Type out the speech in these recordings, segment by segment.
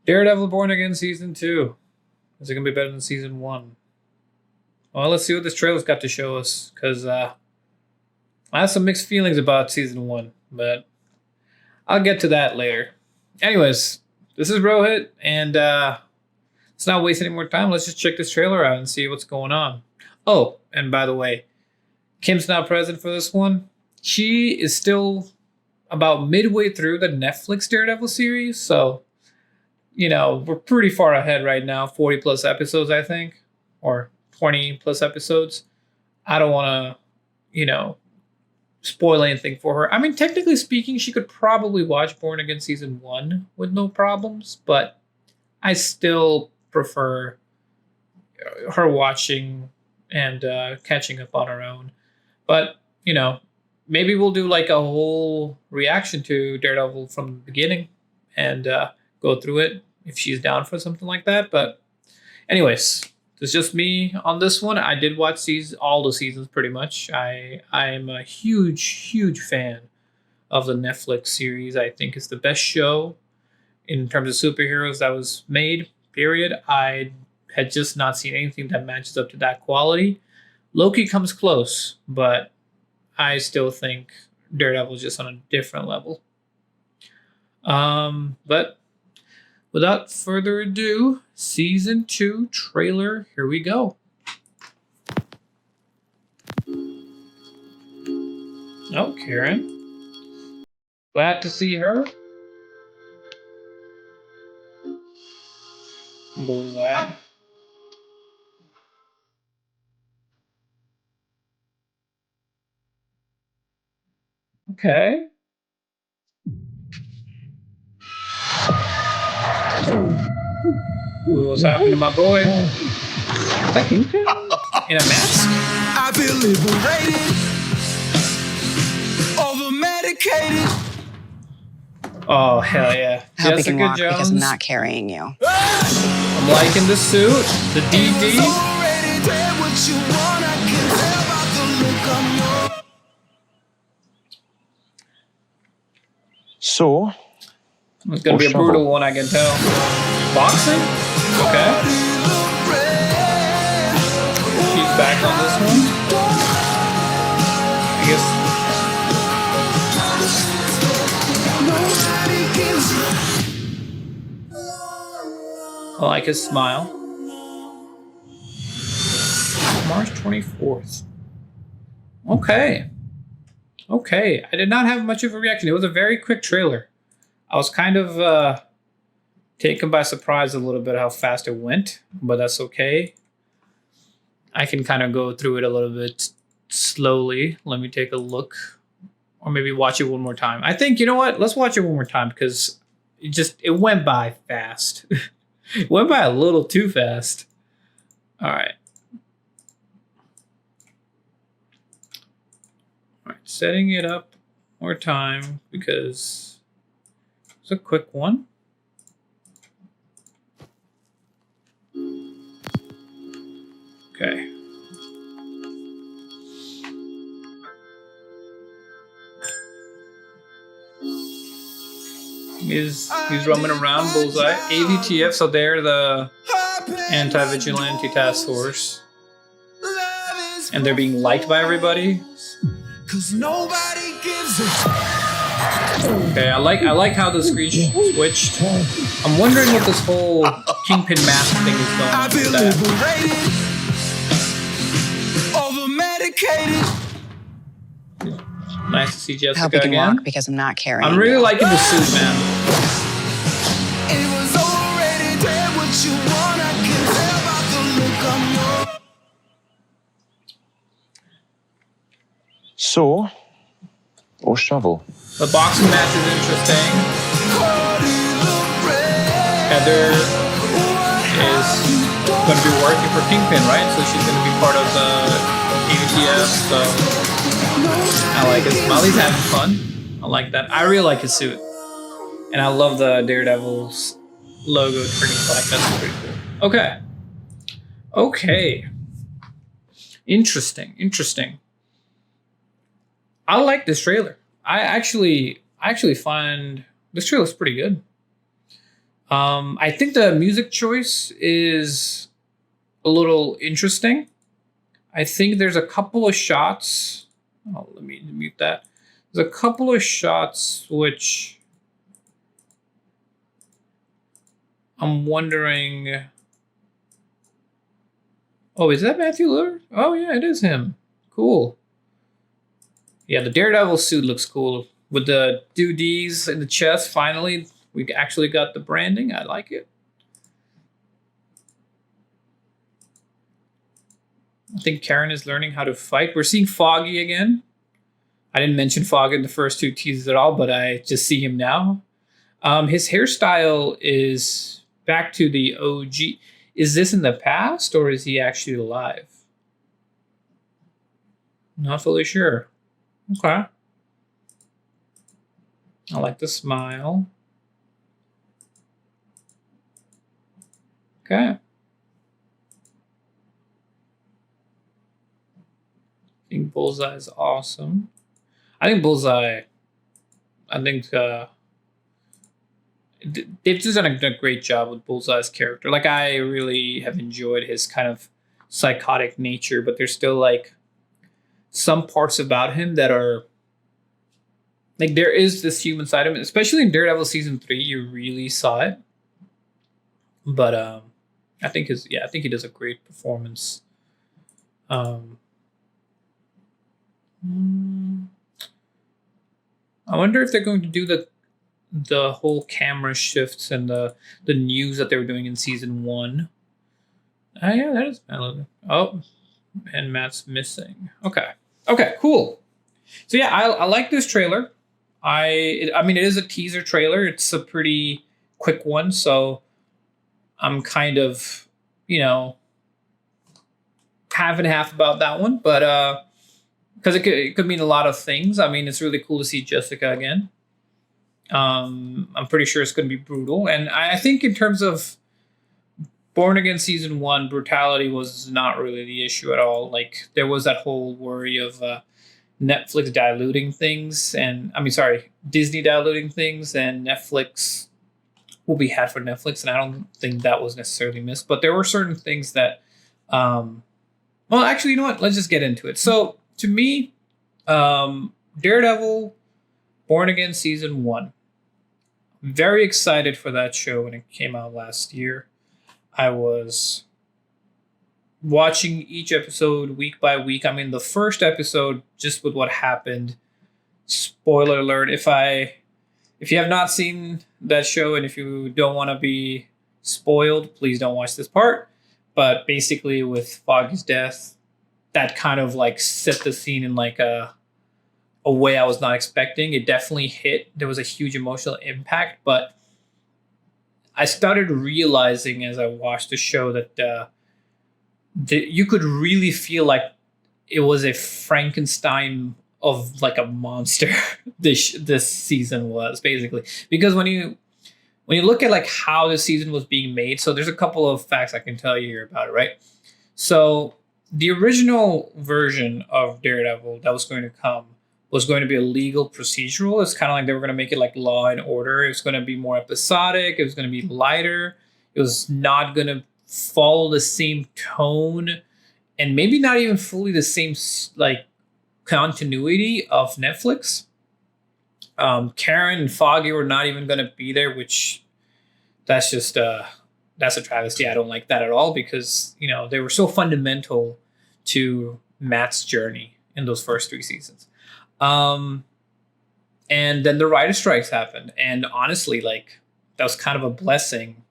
Daredevil Born Again Season 2. Is it going to be better than Season 1? Well, let's see what this trailer's got to show us, because I have some mixed feelings about Season 1, but I'll get to that later. Anyways, this is Rohit, and let's not waste any more time. Let's just check this trailer out and see what's going on. Oh, and by the way, Kim's not present for this one. She is still about midway through the Netflix Daredevil series, so we're pretty far ahead right now. 40 plus episodes, I think, or 20 plus episodes. I don't want to, spoil anything for her. I mean, technically speaking, she could probably watch Born Again Season 1 with no problems, but I still prefer her watching and catching up on her own. But, maybe we'll do like a whole reaction to Daredevil from the beginning and go through it if she's down for something like that. But anyways, it's just me on this one. I did watch all the seasons pretty much. I'm a huge fan of the Netflix series. I think it's the best show in terms of superheroes that was made, period. I had just not seen anything that matches up to that quality. Loki comes close, but I still think Daredevil is just on a different level. But without further ado, Season 2 trailer, here we go. Oh, Karen. Glad to see her. Bullseye. Okay. Ooh, what's happening to my boy? Is that Kingpin? In a mask? I feel liberated. Over medicated. Oh, hell yeah. I hope you Jessica can walk Jones. because I'm not carrying you. I'm liking the suit, the DD. So, It's gonna be a brutal one, I can tell. Boxing? Okay. She's back on this one. I guess. I like his smile. March 24th. Okay. I did not have much of a reaction. It was a very quick trailer. I was kind of taken by surprise a little bit how fast it went, but that's okay. I can kind of go through it a little bit slowly. Let me take a look, or maybe watch it one more time. I think, you know what? Let's watch it one more time because it went by fast. It went by a little too fast. All right. Setting it up more time because it's a quick one. Okay. He's roaming around. Bullseye. AVTF, so they're the anti-vigilante task force. And they're being liked by everybody. Cause nobody gives it. Okay, I like how the screen switched. I'm wondering what this whole Kingpin mask thing is going on with that. Nice to see Jessica I hope you can again. walk because I'm not carrying I'm really you. liking the suit, man. It was already there. What you want, I can tell by the look on your. So, or shovel. The boxing match is interesting. Heather is going to be working for Kingpin, right? So she's going to be part of the AVTF. So I like it. Molly's having fun. I like that. I really like his suit. And I love the Daredevil's logo turning black. That's pretty cool. Okay. Interesting. I like this trailer. I actually find this trailer's pretty good. I think the music choice is a little interesting. I think there's a couple of shots. Oh, let me mute that. There's a couple of shots which I'm wondering. Oh, is that Matthew Lillard? Oh, yeah, it is him. Cool. Yeah, the Daredevil suit looks cool. With the doodads in the chest, finally, we actually got the branding. I like it. I think Karen is learning how to fight. We're seeing Foggy again. I didn't mention Foggy in the first two teasers at all, but I just see him now. His hairstyle is back to the OG. Is this in the past or is he actually alive? Not fully sure. Okay. I like the smile. Okay. I think Bullseye is awesome. I think Bullseye. I think they've just done a great job with Bullseye's character. Like, I really have enjoyed his kind of psychotic nature, but there's still like some parts about him that are like, there is this human side of him, especially in Daredevil season 3. You really saw it. But I think he does a great performance. I wonder if they're going to do the whole camera shifts and the news that they were doing in season 1. Yeah, that is valid. Oh, and Matt's missing. Okay, cool. So yeah, I like this trailer. I mean, it is a teaser trailer. It's a pretty quick one, so I'm kind of, half and half about that one, but because it could mean a lot of things. I mean, it's really cool to see Jessica again. I'm pretty sure it's going to be brutal, and I think in terms of Born Again season 1, brutality was not really the issue at all. Like, there was that whole worry of Netflix diluting things, and Disney diluting things, and Netflix will be had for Netflix, and I don't think that was necessarily missed. But there were certain things that, well, actually, you know what? Let's just get into it. So, to me, Daredevil, Born Again season 1. Very excited for that show when it came out last year. I was watching each episode week by week. I mean, the first episode, just with what happened, spoiler alert, if you have not seen that show and if you don't want to be spoiled, please don't watch this part. But basically, with Foggy's death, that kind of like set the scene in like a way I was not expecting. It definitely hit. There was a huge emotional impact, but I started realizing as I watched the show that you could really feel like it was a Frankenstein of like a monster. this season was basically, because when you look at like how the season was being made, so there's a couple of facts I can tell you here about it, right? So the original version of Daredevil that was going to come was going to be a legal procedural. It's kind of like they were going to make it like Law and Order. It was going to be more episodic. It was going to be lighter. It was not going to follow the same tone, and maybe not even fully the same like continuity of Netflix. Karen and Foggy were not even going to be there, which that's just that's a travesty. I don't like that at all, because they were so fundamental to Matt's journey in those first 3 seasons. And then the writer strikes happened, and honestly, like, that was kind of a blessing.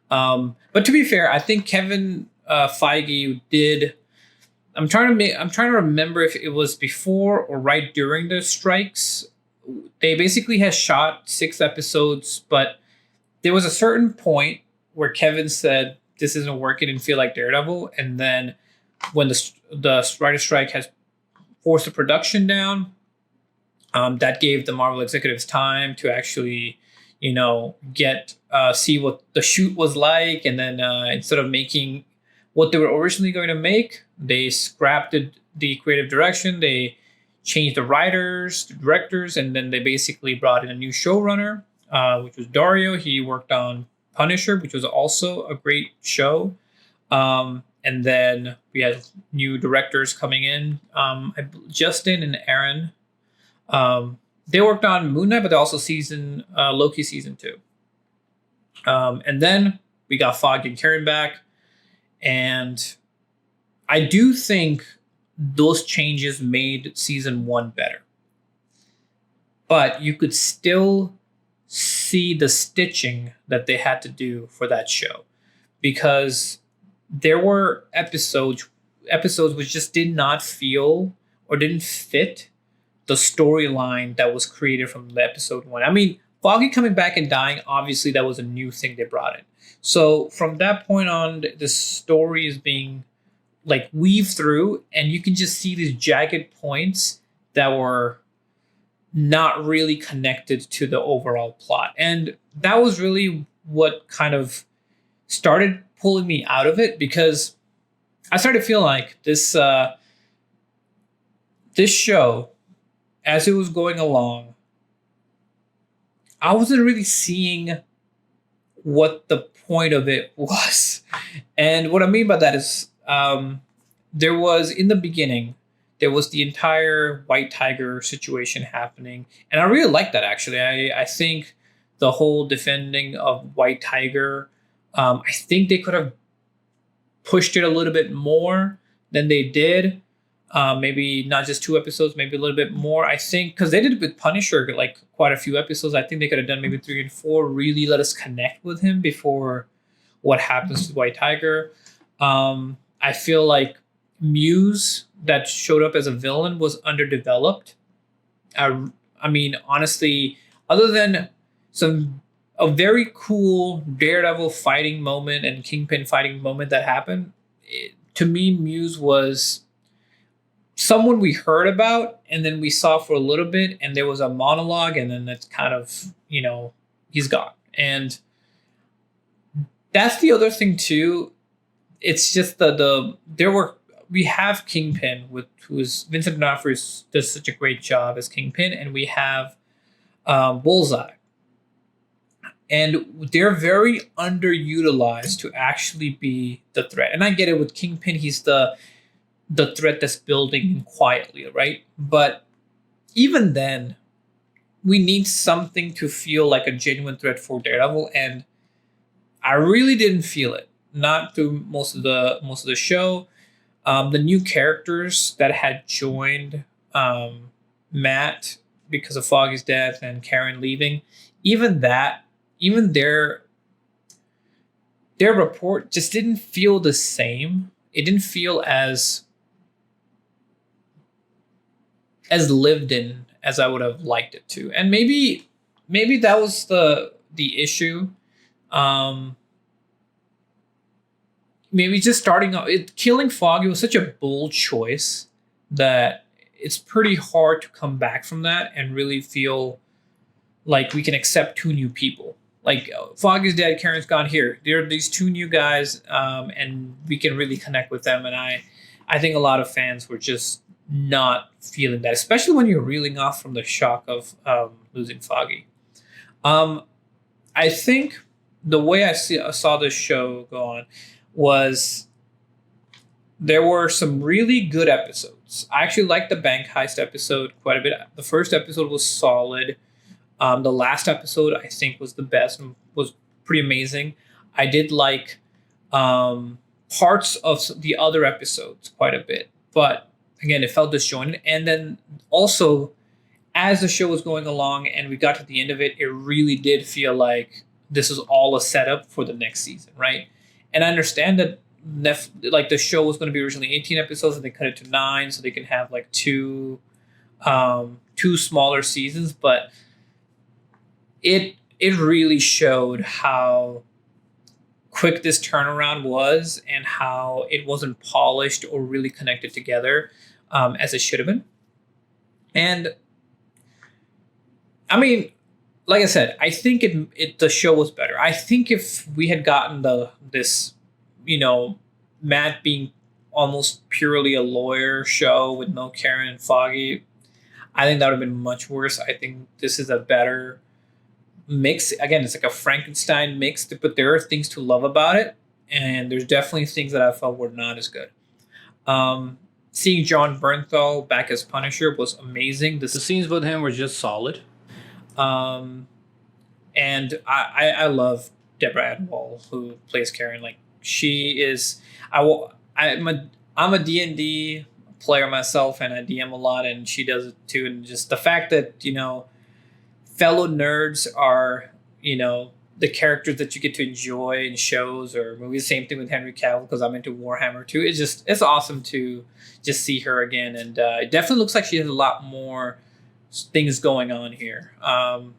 But to be fair, I think Kevin Feige did. I'm trying to remember if it was before or right during the strikes. They basically had shot 6 episodes, but there was a certain point where Kevin said this isn't working and feel like Daredevil, and then when the writer strike has forced the production down, that gave the Marvel executives time to actually, get see what the shoot was like, and then instead of making what they were originally going to make, they scrapped the creative direction. They changed the writers, the directors, and then they basically brought in a new showrunner, which was Dario. He worked on Punisher, which was also a great show. And then we had new directors coming in. Justin and Aaron. They worked on Moon Knight, but they also Loki season 2. And then we got Foggy and Karen back. And I do think those changes made season 1 better. But you could still see the stitching that they had to do for that show, because there were episodes which just did not feel or didn't fit the storyline that was created from the episode 1. I mean, Foggy coming back and dying, obviously that was a new thing they brought in. So from that point on, the story is being like weaved through, and you can just see these jagged points that were not really connected to the overall plot. And that was really what kind of started pulling me out of it, because I started feeling like this show, as it was going along, I wasn't really seeing what the point of it was. And what I mean by that is, there was, in the beginning, there was the entire White Tiger situation happening. And I really like that, actually. I think the whole defending of White Tiger, I think they could have pushed it a little bit more than they did. Maybe not just 2 episodes, maybe a little bit more. I think, because they did it with Punisher, like quite a few episodes. I think they could have done maybe 3 and 4, really let us connect with him before what happens to White Tiger. I feel like Muse, that showed up as a villain, was underdeveloped. I mean, honestly, other than a very cool Daredevil fighting moment and Kingpin fighting moment that happened, to me, Muse was someone we heard about and then we saw for a little bit, and there was a monologue, and then it's kind of, he's gone. And that's the other thing too. It's just we have Kingpin, who is Vincent D'Onofrio does such a great job as Kingpin, and we have Bullseye. And they're very underutilized to actually be the threat. And I get it, with Kingpin, he's the threat that's building quietly, right? But even then, we need something to feel like a genuine threat for Daredevil, and I really didn't feel it. Not through most of the show. The new characters that had joined Matt because of Foggy's death and Karen leaving, even their report just didn't feel the same. It didn't feel as lived in as I would have liked it to. And maybe that was the issue. Maybe just starting off, killing Foggy was such a bold choice that it's pretty hard to come back from that and really feel like we can accept 2 new people. Like, Foggy's dead, Karen's gone. Here, there are these 2 new guys, and we can really connect with them. And I think a lot of fans were just not feeling that, especially when you're reeling off from the shock of losing Foggy. I think the way I saw this show go on was there were some really good episodes. I actually liked the bank heist episode quite a bit. The first episode was solid. The last episode, I think, was the best and was pretty amazing. I did like parts of the other episodes quite a bit. But again, it felt disjointed. And then also, as the show was going along and we got to the end of it, it really did feel like this is all a setup for the next season, right? And I understand that the show was going to be originally 18 episodes and they cut it to 9 so they can have like 2 smaller seasons. But it really showed how quick this turnaround was and how it wasn't polished or really connected together as it should have been. And I mean, like I said, I think the show was better. I think if we had gotten this, Matt being almost purely a lawyer show with no Karen and Foggy, I think that would have been much worse. I think this is a better mix. Again, it's like a Frankenstein mix, but there are things to love about it, and there's definitely things that I felt were not as good. Seeing John Bernthal back as Punisher was amazing. The scenes with him were just solid. And I love Deborah Adwall, who plays Karen. Like, she is, I'm a D&D player myself, and I DM a lot, and she does it too. And just the fact that, fellow nerds are, the characters that you get to enjoy in shows or movies. Same thing with Henry Cavill, because I'm into Warhammer too. It's awesome to just see her again. And it definitely looks like she has a lot more things going on here.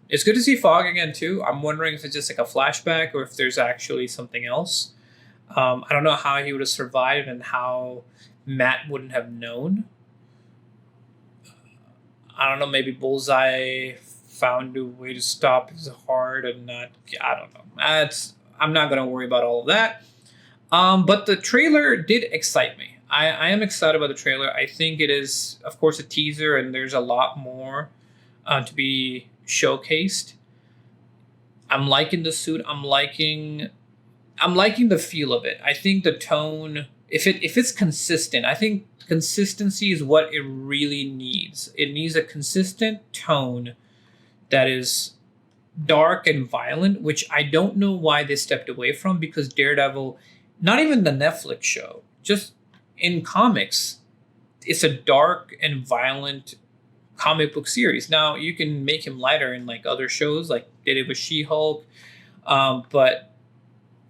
It's good to see Fogg again too. I'm wondering if it's just like a flashback or if there's actually something else. I don't know how he would have survived and how Matt wouldn't have known. I don't know, maybe Bullseye found a way to stop his heart and not, I don't know. I'm not going to worry about all of that. But the trailer did excite me. I am excited about the trailer. I think it is, of course, a teaser, and there's a lot more to be showcased. I'm liking the suit. I'm liking the feel of it. I think the tone, if it's consistent, I think consistency is what it really needs. It needs a consistent tone that is dark and violent, which I don't know why they stepped away from, because Daredevil, not even the Netflix show, just in comics, it's a dark and violent comic book series. Now, you can make him lighter in like other shows, like they did with She-Hulk, but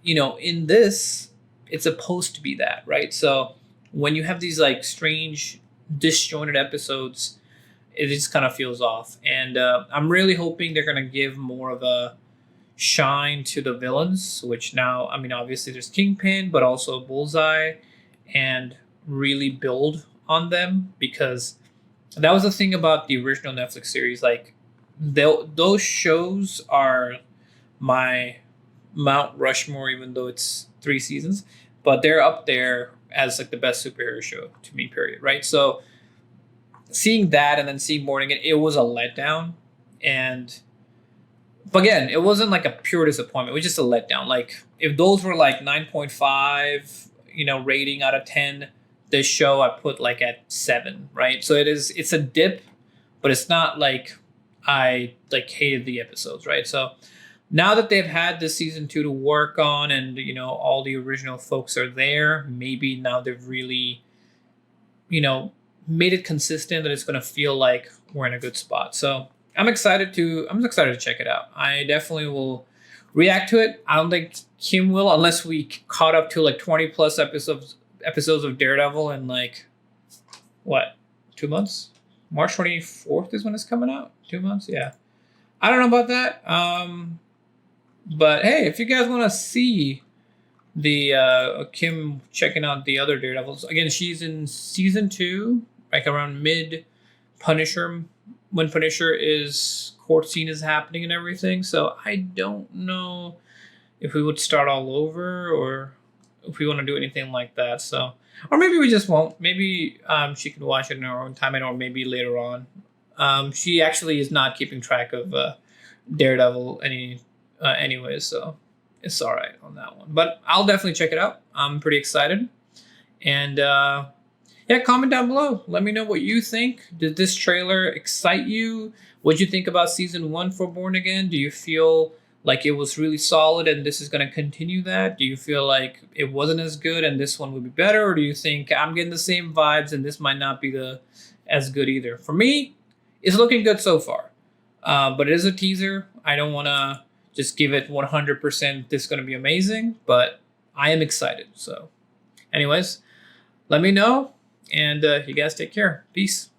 in this, it's supposed to be that, right? So when you have these like strange, disjointed episodes, it just kind of feels off. And I'm really hoping they're going to give more of a shine to the villains, which now, I mean, obviously there's Kingpin, but also Bullseye, and really build on them, because that was the thing about the original Netflix series. Like, those shows are my Mount Rushmore, even though it's 3 seasons, but they're up there as like the best superhero show to me, period, right? So seeing that and then seeing Morning, it was a letdown. But again, it wasn't like a pure disappointment. It was just a letdown. Like, if those were like 9.5, rating out of 10, this show I put like at 7, right? So it's a dip, but it's not like I like hated the episodes, right? So now that they've had this season 2 to work on, and all the original folks are there, maybe now they've really made it consistent, that it's going to feel like we're in a good spot. So I'm excited to check it out. I definitely will react to it. I don't think Kim will, unless we caught up to like 20 plus episodes of Daredevil in like, what, 2 months? March 24th is when it's coming out. 2 months, yeah. I don't know about that. But hey, if you guys want to see the Kim checking out the other Daredevils, again, she's in season 2, like around mid Punisher, when Punisher is court scene is happening and everything. So I don't know if we would start all over or if we want to do anything like that. So, or maybe we just won't. Maybe she can watch it in her own time, or maybe later on. She actually is not keeping track of Daredevil anyways, so it's all right on that one. But I'll definitely check it out. I'm pretty excited. And comment down below. Let me know what you think. Did this trailer excite you? What'd you think about season 1 for Born Again? Do you feel like it was really solid and this is going to continue that? Do you feel like it wasn't as good and this one would be better? Or do you think I'm getting the same vibes and this might not be as good either? For me, it's looking good so far. But it is a teaser. I don't want to just give it 100% this is going to be amazing, but I am excited. So anyways, let me know, and you guys take care. Peace.